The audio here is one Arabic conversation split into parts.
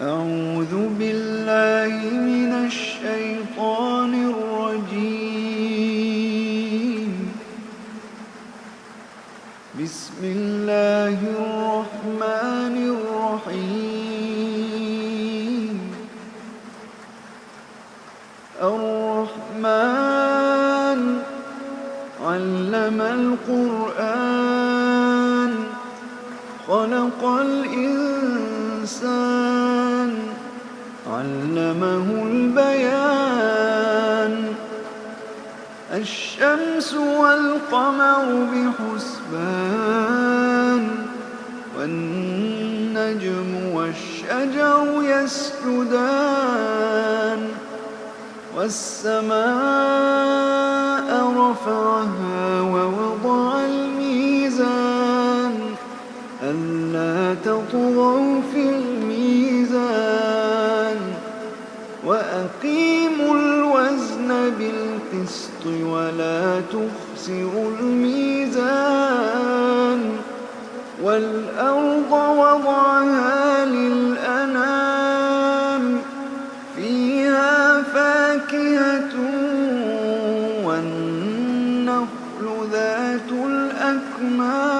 أعوذ بالله من الشيطان الرجيم. بسم الله الرحمن الرحيم. الرحمن علم القرآن خلق الإنسان علمه البيان. الشمس والقمر بحسبان والنجم والشجر يسجدان. والسماء رفعها ووضع الميزان ألا تطغوا في الميزان وأقيموا الوزن بالقسط ولا تخسروا الميزان. والأرض وضعها للأنام فيها فاكهة والنخل ذات الأكمام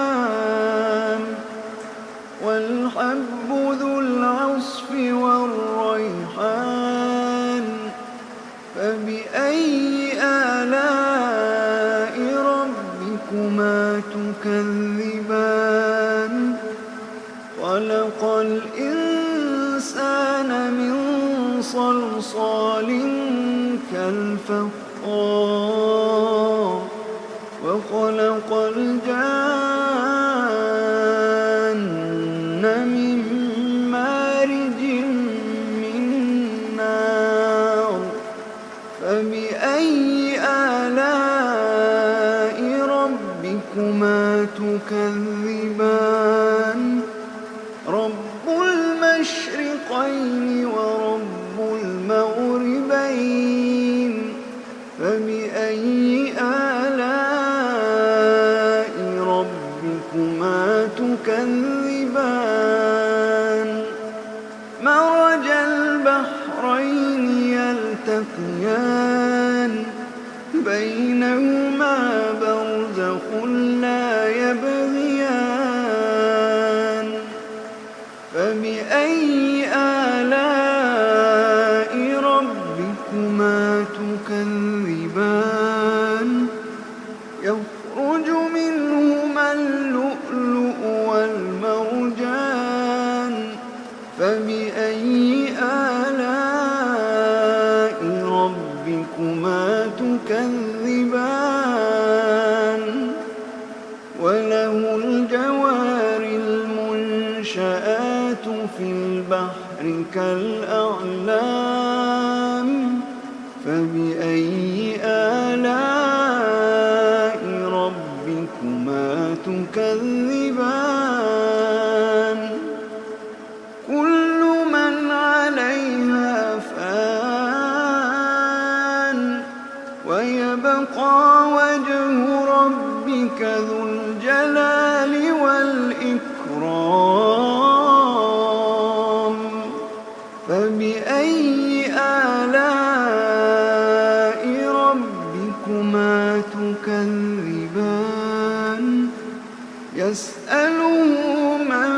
والحب ذو العصف والريحان. فبأي آلاء ربكما تكذبان؟ خلق الإنسان من صلصال كالفخار وخلق الجان من مارج من نار. فبأي آلاء ربكما تكذبان؟ رب المشرقين ورب المغربين. فبأي آلاء ربكما تكذبان؟ مرج البحرين يلتقيان بينهما برزخ لا يبغيان. فبأي آلاء ربكما تكذبان؟ يخرج منهما اللؤلؤ والمرجان. فبأي آلاء ربكما تكذبان؟ وله الجوار المنشآت في البحر كالأعلام. فبأي آلاء ربكما تكذبان؟ كل من عليها فان ويبقى وجه ربك ذو الجلال والإكرام. فبأي آلاء ربكما تكذبان؟ يسأله من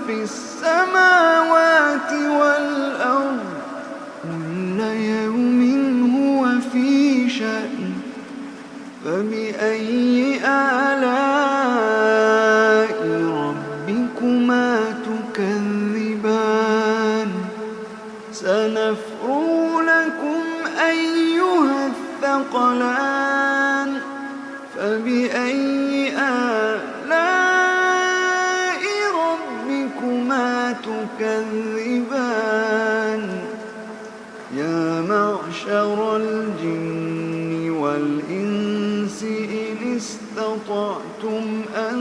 في السماوات والأرض كل يوم هو في شأن. فبأي آلاء ربكما تكذبان؟ سنفرغ لكم أيها الثقلان. فبأي آلاء ربكما تكذبان؟ يا معشر الجن والإنس إن استطعتم أن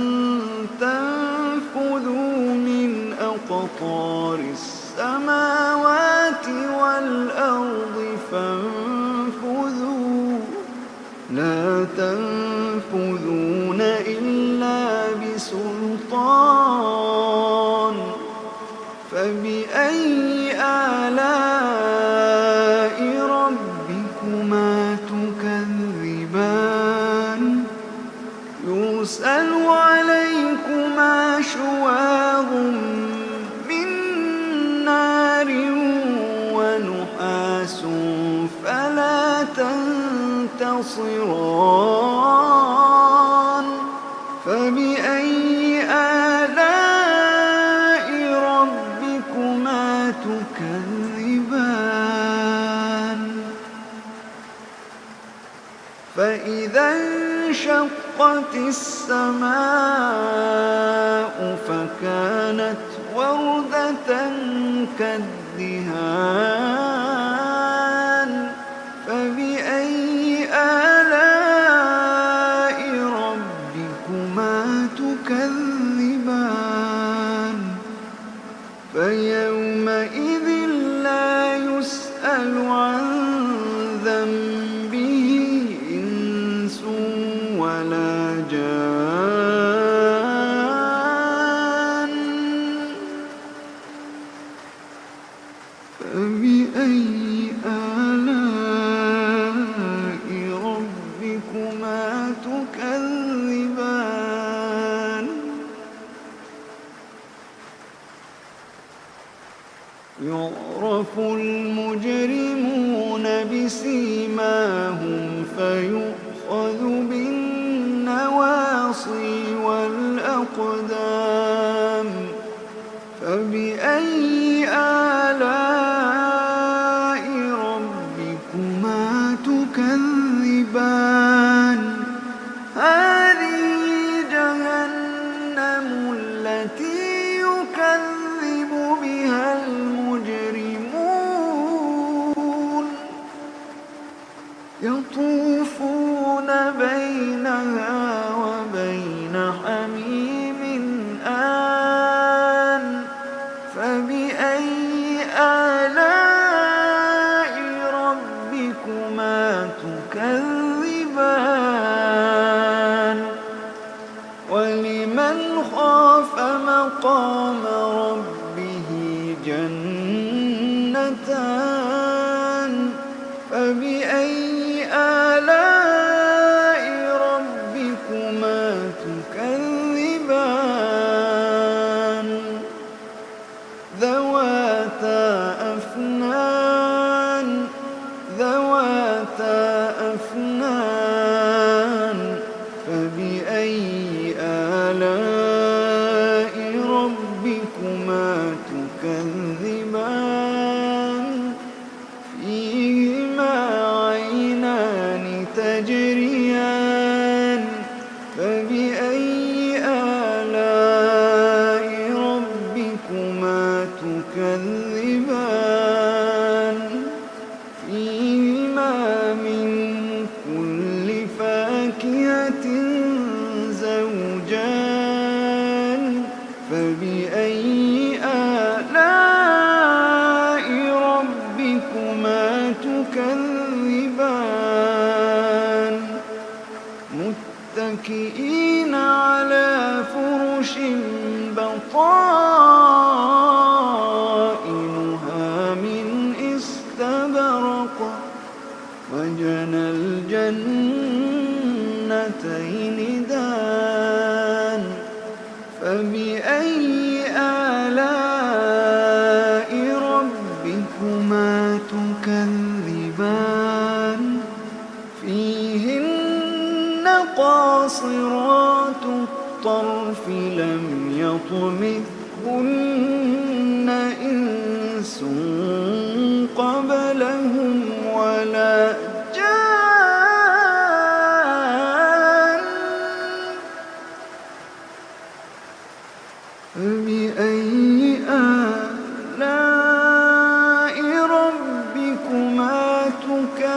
تنفذوا من أقطار السماوات والأرض فانفذوا لا تنفذون إلا بسلطان. فبأي تنتصران فبأي آلاء ربكما تكذبان فإذا انشقت السماء فكانت وردة كالدهان فبأي آلاء ربكما تكذبان فيومئذ لا يسأل عن ذنبه إنس ولا جان فبأي آلاء ربكما تكذبان يعرف المجرمون بسيماهم فيؤخذ بالنواصي والأقدام فبأي آلاء ربكما تكذبان هذه جهنم التي يكذب بها المجرمون يطوفون بينها وبين حميم آن فبأي آلاء ربكما تكذبان ولمن خاف مقام ربه جنتان فبأي آلاء ربكما تكذبان ذواتا أفنان فبأي آلاء ربكما تكذبان فيهما عينان تجريان فبأي آلاء ربكما تكذبان فيهما من كل فاكهة زوجان فبأي آلاء ربكما تكذبان متكئين على فرش بطائنها من استبرق وجنى الجنتين دان فبأي آلاء ربكما تكذبان فيهن قاصرات الطرف لم يطمثهن إنس قبلهم ولا جان فبأي آلاء ربكما تكذبان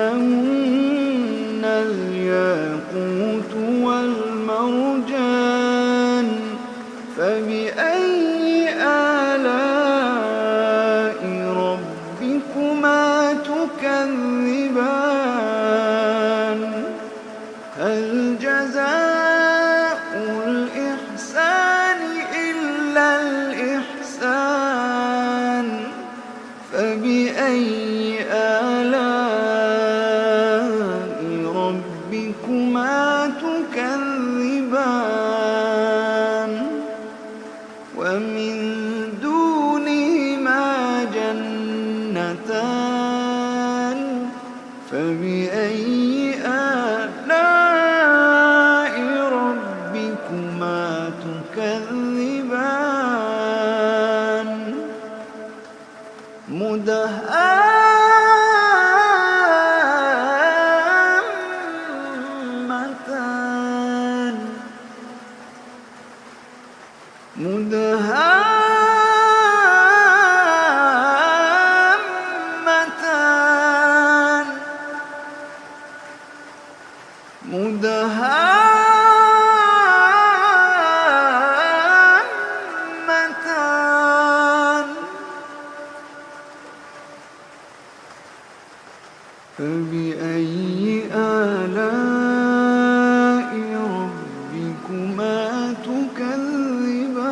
كأنهن الياقوت والمرجان فبأي آلاء قيمتان فبأي آلاء ربكما تكذبان مدهامتان فبأي آلاء ربكما تكذبان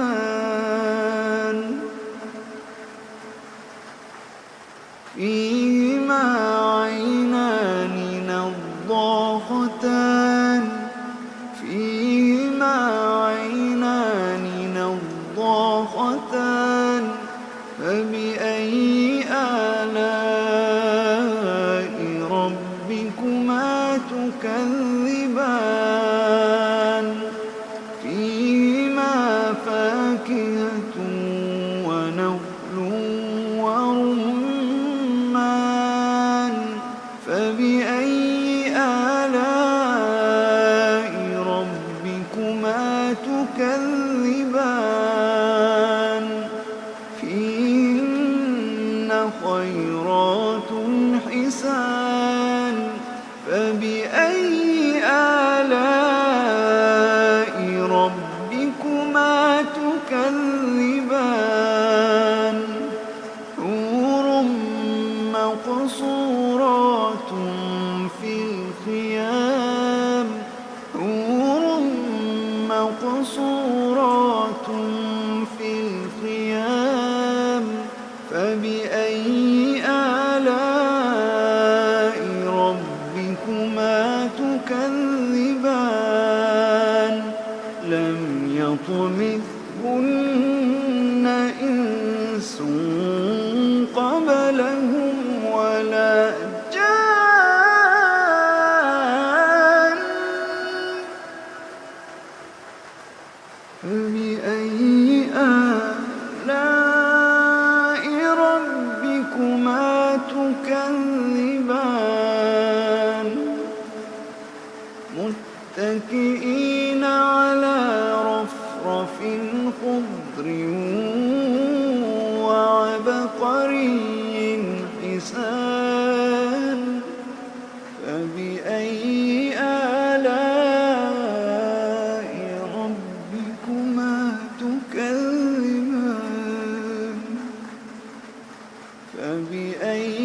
فيهما عينان نضاختان فيهما عينان نضاختان فبأي آلاء ربكما تكذبان فيهما فاكهة ونخل ورمان فبأي آلاء ربكما تكذبان فيهن خيرات حسان فبأي آلاء ربكما تكذبان حور مقصورات في الخيام حور مقصورات في الخيام فبأي آلاء ربكما تكذبان لم يطمثهن إنس قبلهم ولا جان فبأي آلاء ربكما تكذبان متكئين على رفرف خضر وعبقري حسان فبأي آلاء ربكما تكذبان فبأي